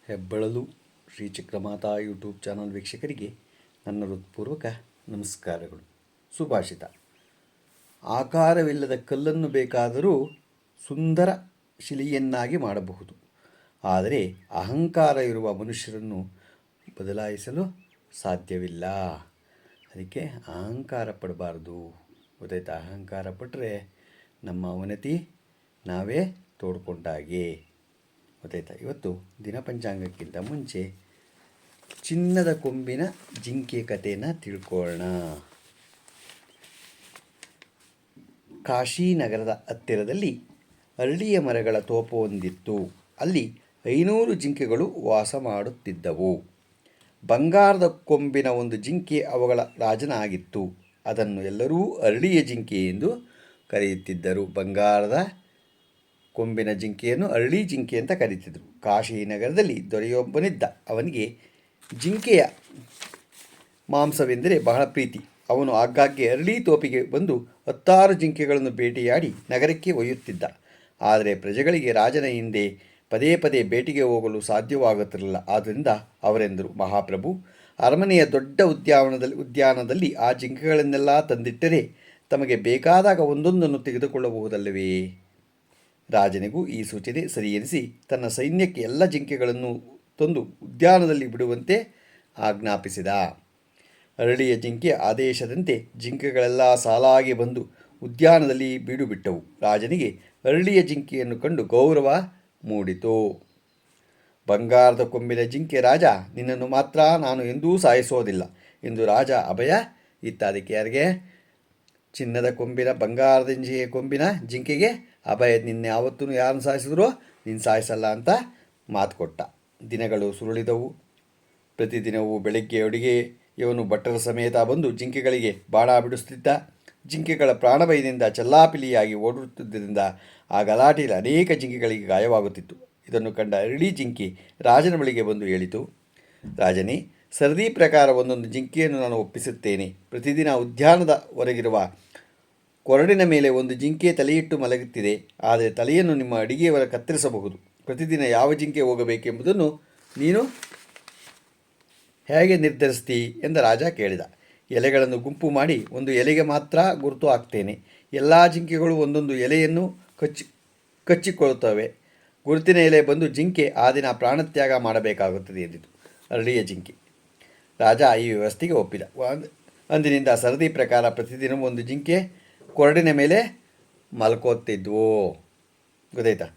ಹೆಬ್ಬಳಲು Shri Chakramata YouTube channel ವೀಕ್ಷಕರಿಗೆ ನನ್ನ ಹೃತ್ಪೂರ್ವಕ ನಮಸ್ಕಾರಗಳು. ಸುಭಾಷಿತ: ಆಕಾರವಿಲ್ಲದ ಕಲ್ಲನ್ನು ಬೇಕಾದರೂ ಸುಂದರ ಶಿಲೆಯನ್ನಾಗಿ ಮಾಡಬಹುದು, ಆದರೆ ಅಹಂಕಾರ ಇರುವ ಮನುಷ್ಯರನ್ನು ಬದಲಾಯಿಸಲು ಸಾಧ್ಯವಿಲ್ಲ. ಅದಕ್ಕೆ ಅಹಂಕಾರ ಪಡಬಾರ್ದು. ಗೊತ್ತಾಯ್ತಾ? ಅಹಂಕಾರ ಪಟ್ಟರೆ ನಮ್ಮ ಅವನತಿ ನಾವೇ ತೋಡ್ಕೊಂಡಾಗೆ. ಗೊತ್ತಾಯ್ತಾ? ಇವತ್ತು ದಿನಪಂಚಾಂಗಕ್ಕಿಂತ ಮುಂಚೆ ಚಿನ್ನದ ಕೊಂಬಿನ ಜಿಂಕೆ ಕಥೆಯನ್ನು ತಿಳ್ಕೊಳ್ಳೋಣ. ಕಾಶಿನಗರದ ಹತ್ತಿರದಲ್ಲಿ ಅರಳಿಯ ಮರಗಳ ತೋಪವೊಂದಿತ್ತು. ಅಲ್ಲಿ 500 ಜಿಂಕೆಗಳು ವಾಸ ಮಾಡುತ್ತಿದ್ದವು. ಬಂಗಾರದ ಕೊಂಬಿನ ಒಂದು ಜಿಂಕೆ ಅವುಗಳ ರಾಜನಾಗಿತ್ತು. ಅದನ್ನು ಎಲ್ಲರೂ ಅರಳಿಯ ಜಿಂಕೆ ಎಂದು ಕರೆಯುತ್ತಿದ್ದರು. ಬಂಗಾರದ ಕೊಂಬಿನ ಜಿಂಕೆಯನ್ನು ಅರಳಿ ಜಿಂಕೆ ಅಂತ ಕರೀತಿದ್ರು. ಕಾಶಿನಗರದಲ್ಲಿ ದೊರೆಯೊಬ್ಬನಿದ್ದ. ಅವನಿಗೆ ಜಿಂಕೆಯ ಮಾಂಸವೆಂದರೆ ಬಹಳ ಪ್ರೀತಿ. ಅವನು ಆಗಾಗ್ಗೆ ಅರಳಿ ತೋಪಿಗೆ ಬಂದು 10 ಜಿಂಕೆಗಳನ್ನು ಬೇಟೆಯಾಡಿ ನಗರಕ್ಕೆ ಒಯ್ಯುತ್ತಿದ್ದ. ಆದರೆ ಪ್ರಜೆಗಳಿಗೆ ರಾಜನ ಹಿಂದೆ ಪದೇ ಪದೇ ಬೇಟೆಗೆ ಹೋಗಲು ಸಾಧ್ಯವಾಗುತ್ತಿರಲಿಲ್ಲ. ಆದ್ದರಿಂದ ಅವರೆಂದರು, ಮಹಾಪ್ರಭು, ಅರಮನೆಯ ದೊಡ್ಡ ಉದ್ಯಾನದಲ್ಲಿ ಆ ಜಿಂಕೆಗಳನ್ನೆಲ್ಲ ತಂದಿಟ್ಟರೆ ತಮಗೆ ಬೇಕಾದಾಗ ಒಂದೊಂದನ್ನು ತೆಗೆದುಕೊಳ್ಳಬಹುದಲ್ಲವೇ? ರಾಜನಿಗೂ ಈ ಸೂಚನೆ ಸರಿ ಎನಿಸಿ ತನ್ನ ಸೈನ್ಯಕ್ಕೆ ಎಲ್ಲ ಜಿಂಕೆಗಳನ್ನು ತಂದು ಉದ್ಯಾನದಲ್ಲಿ ಬಿಡುವಂತೆ ಆಜ್ಞಾಪಿಸಿದ. ಅರಳಿಯ ಜಿಂಕೆ ಆದೇಶದಂತೆ ಜಿಂಕೆಗಳೆಲ್ಲ ಸಾಲಾಗಿ ಬಂದು ಉದ್ಯಾನದಲ್ಲಿ ಬೀಡುಬಿಟ್ಟವು. ರಾಜನಿಗೆ ಅರಳಿಯ ಜಿಂಕೆಯನ್ನು ಕಂಡು ಗೌರವ ಮೂಡಿತು. ಬಂಗಾರದ ಕೊಂಬಿನ ಜಿಂಕೆ, ರಾಜ, ನಿನ್ನನ್ನು ಮಾತ್ರ ನಾನು ಎಂದೂ ಸಾಯಿಸೋದಿಲ್ಲ ಎಂದು ರಾಜ ಅಭಯ ಇತ್ತ. ಅದಕ್ಕೆ ಯಾರಿಗೆ? ಚಿನ್ನದ ಕೊಂಬಿನ ಬಂಗಾರದ ಕೊಂಬಿನ ಜಿಂಕೆಗೆ ಅಭಯ. ನಿನ್ನೆ ಯಾವತ್ತೂ ಯಾರನ್ನು ಸಾಯಿಸಿದ್ರೋ ನೀನು ಸಾಯಿಸಲ್ಲ ಅಂತ ಮಾತು ಕೊಟ್ಟ. ದಿನಗಳು ಸುರುಳಿದವು. ಪ್ರತಿದಿನವೂ ಬೆಳಗ್ಗೆ ಅಡುಗೆ ಇವನು ಭಟ್ಟರ ಸಮೇತ ಬಂದು ಜಿಂಕೆಗಳಿಗೆ ಬಾಣ ಬಿಡಿಸುತ್ತಿದ್ದ. ಜಿಂಕೆಗಳ ಪ್ರಾಣಭಯದಿಂದ ಚಲ್ಲಾಪಿಲಿಯಾಗಿ ಓಡುತ್ತಿದ್ದರಿಂದ ಆ ಗಲಾಟೆಯಲ್ಲಿ ಅನೇಕ ಜಿಂಕೆಗಳಿಗೆ ಗಾಯವಾಗುತ್ತಿತ್ತು. ಇದನ್ನು ಕಂಡ ಅರಳಿ ಜಿಂಕೆ ರಾಜನ ಬಳಿಗೆ ಬಂದು ಹೇಳಿತು, ರಾಜನೇ, ಸರದಿ ಪ್ರಕಾರ ಒಂದೊಂದು ಜಿಂಕೆಯನ್ನು ನಾನು ಒಪ್ಪಿಸುತ್ತೇನೆ. ಪ್ರತಿದಿನ ಉದ್ಯಾನದ ಹೊರಗಿರುವ ಕೊರಡಿನ ಮೇಲೆ ಒಂದು ಜಿಂಕೆ ತಲೆಯಿಟ್ಟು ಮಲಗುತ್ತಿದೆ. ಆದರೆ ತಲೆಯನ್ನು ನಿಮ್ಮ ಅಡಿಗೆಯವರ ಕತ್ತರಿಸಬಹುದು. ಪ್ರತಿದಿನ ಯಾವ ಜಿಂಕೆ ಹೋಗಬೇಕೆಂಬುದನ್ನು ನೀನು ಹೇಗೆ ನಿರ್ಧರಿಸ್ತೀ ಎಂದ ರಾಜ ಕೇಳಿದ. ಎಲೆಗಳನ್ನು ಗುಂಪು ಮಾಡಿ ಒಂದು ಎಲೆಗೆ ಮಾತ್ರ ಗುರುತು ಹಾಕ್ತೇನೆ. ಎಲ್ಲ ಜಿಂಕೆಗಳು ಒಂದೊಂದು ಎಲೆಯನ್ನು ಕಚ್ಚಿಕೊಳ್ಳುತ್ತವೆ. ಗುರುತಿನ ಎಲೆ ಬಂದು ಜಿಂಕೆ ಆ ದಿನ ಪ್ರಾಣತ್ಯಾಗ ಮಾಡಬೇಕಾಗುತ್ತದೆ ಎಂದಿತು ಅರಳಿಯ ಜಿಂಕೆ. ರಾಜ ಈ ವ್ಯವಸ್ಥೆಗೆ ಒಪ್ಪಿದ. ಅಂದಿನಿಂದ ಸರದಿ ಪ್ರಕಾರ ಪ್ರತಿದಿನ ಒಂದು ಜಿಂಕೆ ಕೊರಡಿನ ಮೇಲೆ ಮಲ್ಕೋತಿದ್ವು. ಗೊತ್ತಾಯ್ತಾ?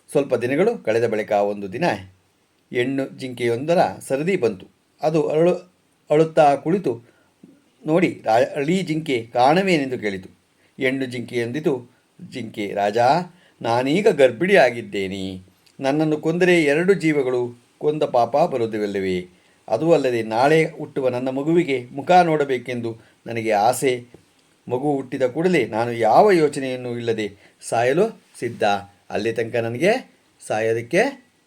ಸ್ವಲ್ಪ ದಿನಗಳು ಕಳೆದ ಬಳಿಕ ಒಂದು ದಿನ ಹೆಣ್ಣು ಜಿಂಕೆಯೊಂದರ ಸರದಿ ಬಂತು. ಅದು ಅಳುತ್ತಾ ಕುಳಿತು ನೋಡಿ ಅರಳಿ ಜಿಂಕೆ ಕಾಣವೇನೆಂದು ಕೇಳಿತು. ಹೆಣ್ಣು ಜಿಂಕೆ ಎಂದಿತು. ಜಿಂಕೆ, ರಾಜ, ನಾನೀಗ ಗರ್ಭಿಣಿಯಾಗಿದ್ದೇನೆ. ನನ್ನನ್ನು ಕೊಂದರೆ 2 ಜೀವಗಳು ಕೊಂದ ಪಾಪ ಬರುವುದಿಲ್ಲವೇ? ಅದೂ ಅಲ್ಲದೆ ನಾಳೆ ಹುಟ್ಟುವ ನನ್ನ ಮಗುವಿಗೆ ಮುಖ ನೋಡಬೇಕೆಂದು ನನಗೆ ಆಸೆ. ಮಗು ಹುಟ್ಟಿದ ಕೂಡಲೇ ನಾನು ಯಾವ ಯೋಚನೆಯನ್ನು ಇಲ್ಲದೆ ಸಾಯಲು ಸಿದ್ಧ. ಅಲ್ಲಿ ತನಕ ನನಗೆ ಸಾಯೋದಕ್ಕೆ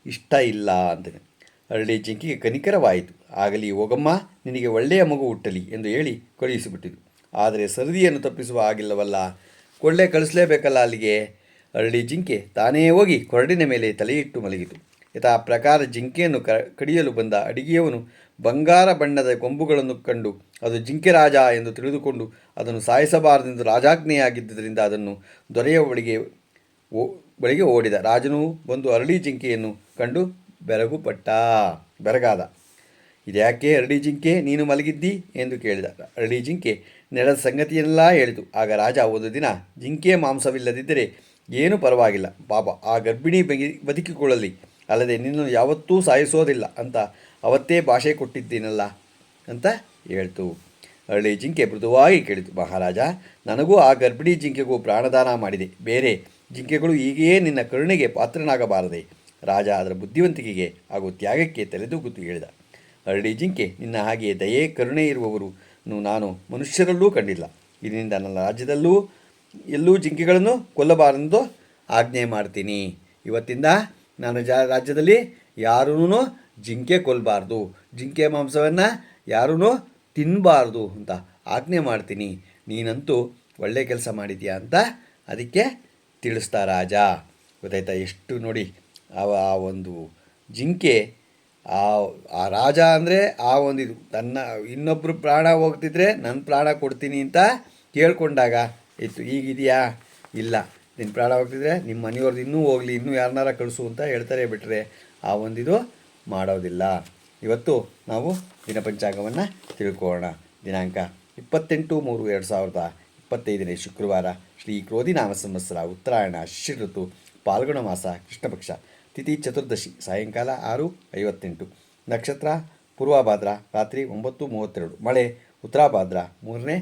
ಇಷ್ಟ ಇಲ್ಲ ಅಂತೇನೆ. ಅರಳಿ ಜಿಂಕೆಗೆ ಕನಿಕರವಾಯಿತು. ಆಗಲಿ, ಹೋಗಮ್ಮ, ನಿನಗೆ ಒಳ್ಳೆಯ ಮಗು ಹುಟ್ಟಲಿ ಎಂದು ಹೇಳಿ ಕಳುಹಿಸಿಬಿಟ್ಟಿತು. ಆದರೆ ಸರದಿಯನ್ನು ತಪ್ಪಿಸುವ ಆಗಿಲ್ಲವಲ್ಲ, ಕೊಳ್ಳೆ ಕಳಿಸಲೇಬೇಕಲ್ಲ ಅಲ್ಲಿಗೆ. ಅರಳಿ ಜಿಂಕೆ ತಾನೇ ಹೋಗಿ ಕೊರಡಿನ ಮೇಲೆ ತಲೆಯಿಟ್ಟು ಮಲಗಿತು. ಯಥಾ ಪ್ರಕಾರ ಜಿಂಕೆಯನ್ನು ಕಡಿಯಲು ಬಂದ ಅಡಿಗೆಯವನು ಬಂಗಾರ ಬಣ್ಣದ ಕೊಂಬುಗಳನ್ನು ಕಂಡು ಅದು ಜಿಂಕೆ ರಾಜ ಎಂದು ತಿಳಿದುಕೊಂಡು ಅದನ್ನು ಸಾಯಿಸಬಾರದೆಂದು ರಾಜಾಜ್ಞೆಯಾಗಿದ್ದರಿಂದ ಅದನ್ನು ದೊರೆಯ ಬಳಿಗೆ ಓಡಿದ. ರಾಜನು ಬಂದು ಅರಳಿ ಜಿಂಕೆಯನ್ನು ಕಂಡು ಬೆರಗಾದ. ಇದ್ಯಾಕೆ ಅರಳಿ ಜಿಂಕೆ, ನೀನು ಮಲಗಿದ್ದಿ ಎಂದು ಕೇಳಿದ. ಅರಳಿ ಜಿಂಕೆ ನಡೆದ ಸಂಗತಿಯೆಲ್ಲ ಹೇಳಿತು. ಆಗ ರಾಜ, ಒಂದು ದಿನ ಜಿಂಕೆಯ ಮಾಂಸವಿಲ್ಲದಿದ್ದರೆ ಏನೂ ಪರವಾಗಿಲ್ಲ, ಪಾಪ ಆ ಗರ್ಭಿಣಿ ಬದುಕಿಕೊಳ್ಳಲಿ, ಅಲ್ಲದೆ ನಿನ್ನನ್ನು ಯಾವತ್ತೂ ಸಾಯಿಸೋದಿಲ್ಲ ಅಂತ ಅವತ್ತೇ ಭಾಷೆ ಕೊಟ್ಟಿದ್ದೀನಲ್ಲ ಅಂತ ಹೇಳ್ತು. ಅರಳಿ ಜಿಂಕೆ ಮೃದುವಾಗಿ ಕೇಳಿತು, ಮಹಾರಾಜ, ನನಗೂ ಆ ಗರ್ಭಿಣಿ ಜಿಂಕೆಗೂ ಪ್ರಾಣದಾನ ಮಾಡಿದೆ. ಬೇರೆ ಜಿಂಕೆಗಳು ಹೀಗೆಯೇ ನಿನ್ನ ಕರುಣೆಗೆ ಪಾತ್ರನಾಗಬಾರದೆ? ರಾಜ ಅದರ ಬುದ್ಧಿವಂತಿಕೆಗೆ ಹಾಗೂ ತ್ಯಾಗಕ್ಕೆ ತಲೆದೂಗುತ್ತು ಹೇಳಿದ. ಅರಳಿ ಜಿಂಕೆ, ನಿನ್ನ ಹಾಗೆಯೇ ದಯೆ ಕರುಣೆ ಇರುವವರು ನಾನು ಮನುಷ್ಯರಲ್ಲೂ ಕಂಡಿಲ್ಲ. ಇದರಿಂದ ನನ್ನ ರಾಜ್ಯದಲ್ಲೂ ಎಲ್ಲೂ ಜಿಂಕೆಗಳನ್ನು ಕೊಲ್ಲಬಾರದೆಂದು ಆಜ್ಞೆ ಮಾಡ್ತೀನಿ. ಇವತ್ತಿಂದ ನಾನು ರಾಜ್ಯದಲ್ಲಿ ಯಾರೂ ಜಿಂಕೆ ಕೊಲ್ಲಬಾರ್ದು, ಜಿಂಕೆ ಮಾಂಸವನ್ನು ಯಾರೂ ತಿನ್ನಬಾರ್ದು ಅಂತ ಆಜ್ಞೆ ಮಾಡ್ತೀನಿ. ನೀನಂತೂ ಒಳ್ಳೆ ಕೆಲಸ ಮಾಡಿದ್ಯಾ ಅಂತ ಅದಕ್ಕೆ ತಿಳಿಸ್ತಾ ರಾಜ. ಗೊತ್ತಾಯ್ತಾ? ಎಷ್ಟು ನೋಡಿ, ಆ ಒಂದು ಜಿಂಕೆ ಆ ಆ ರಾಜ ಅಂದರೆ ಆ ಒಂದಿದು ತನ್ನ ಇನ್ನೊಬ್ಬರು ಪ್ರಾಣ ಹೋಗ್ತಿದ್ರೆ ನನ್ನ ಪ್ರಾಣ ಕೊಡ್ತೀನಿ ಅಂತ ಕೇಳ್ಕೊಂಡಾಗ ಇತ್ತು. ಈಗಿದೆಯಾ? ಇಲ್ಲ. ನಿನ್ನ ಪ್ರಾಣ ಹೋಗ್ತಿದ್ರೆ ನಿಮ್ಮ ಮನೆಯವ್ರದ್ದು ಇನ್ನೂ ಹೋಗಲಿ, ಇನ್ನೂ ಯಾರನ್ನಾರ ಕಳಿಸು ಅಂತ ಹೇಳ್ತಾರೆ ಬಿಟ್ಟರೆ ಆ ಒಂದಿದು ಮಾಡೋದಿಲ್ಲ. ಇವತ್ತು ನಾವು ದಿನಪಂಚಾಂಗವನ್ನು ತಿಳ್ಕೊಳ್ಳೋಣ. ದಿನಾಂಕ 28/3/2025 ಶುಕ್ರವಾರ, ಶ್ರೀ ಕ್ರೋಧಿನಾಮ ಸಂವತ್ಸರ, ಉತ್ತರಾಯಣ, ಶಿಶಿರ ಋತು, ಪಾಲ್ಗುಣ ಮಾಸ, ಕೃಷ್ಣಪಕ್ಷ, ತಿಥಿ ಚತುರ್ದಶಿ, ಸಾಯಂಕಾಲ 6:58, ನಕ್ಷತ್ರ ಪೂರ್ವಭಾದ್ರ, ರಾತ್ರಿ 9:32, ಮಳೆ ಉತ್ತರಾಭಾದ್ರ 3ನೇ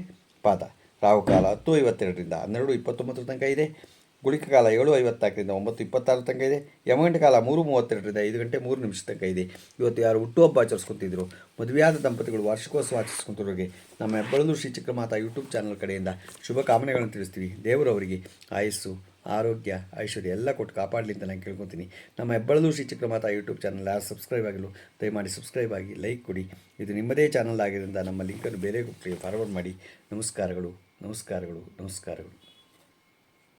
ಪಾದ, ರಾಹುಕಾಲ 10:52ರಿಂದ 12:29 ತನಕ ಇದೆ, ಗುಳಿಕ ಕಾಲ 7:54ರಿಂದ 9:26 ತನಕ ಇದೆ, ಯಮಗಂಟ ಕಾಲ 3:32ರಿಂದ 5:03 ತನಕ ಇದೆ. ಇವತ್ತು ಯಾರು ಹುಟ್ಟುಹಬ್ಬ ಆಚರಿಸ್ಕೊತಿದ್ರು, ಮದುವೆಯಾದ ದಂಪತಿಗಳು ವಾರ್ಷಿಕೋತ್ಸವ ಆಚರಿಸ್ಕೊಂತಿರೋರಿಗೆ ನಮ್ಮ ಹೆಬ್ಬಳಲು ಶ್ರೀ ಚಕ್ರಮಾತಾ ಯೂಟ್ಯೂಬ್ ಚಾನಲ್ ಕಡೆಯಿಂದ ಶುಭ ಕಾಮನೆಗಳನ್ನು ತಿಳಿಸ್ತೀವಿ. ದೇವರವರಿಗೆ ಆಯಸ್ಸು, ಆರೋಗ್ಯ, ಐಶ್ವರ್ಯ ಎಲ್ಲ ಕೊಟ್ಟು ಕಾಪಾಡಲಿ ಅಂತ ನಾನು ಕೇಳ್ಕೊತೀನಿ. ನಮ್ಮ ಹೆಬ್ಬಳಲು ಶ್ರೀ ಚಕ್ರಮಾತಾ ಯೂಟ್ಯೂಬ್ ಚಾನಲ್ ಯಾರು ಸಬ್ಸ್ಕ್ರೈಬ್ ಆಗಿಲ್ಲ ದಯಮಾಡಿ ಸಬ್ಸ್ಕ್ರೈಬ್ ಆಗಿ, ಲೈಕ್ ಕೊಡಿ. ಇದು ನಿಮ್ಮದೇ ಚಾನಲ್ ಆಗಿದ್ದರಿಂದ ನಮ್ಮ ಲಿಂಕನ್ನು ಬೇರೆ ಗುಂಪಿಗೆ ಫಾರ್ವರ್ಡ್ ಮಾಡಿ. ನಮಸ್ಕಾರಗಳು, ನಮಸ್ಕಾರಗಳು, ನಮಸ್ಕಾರಗಳು.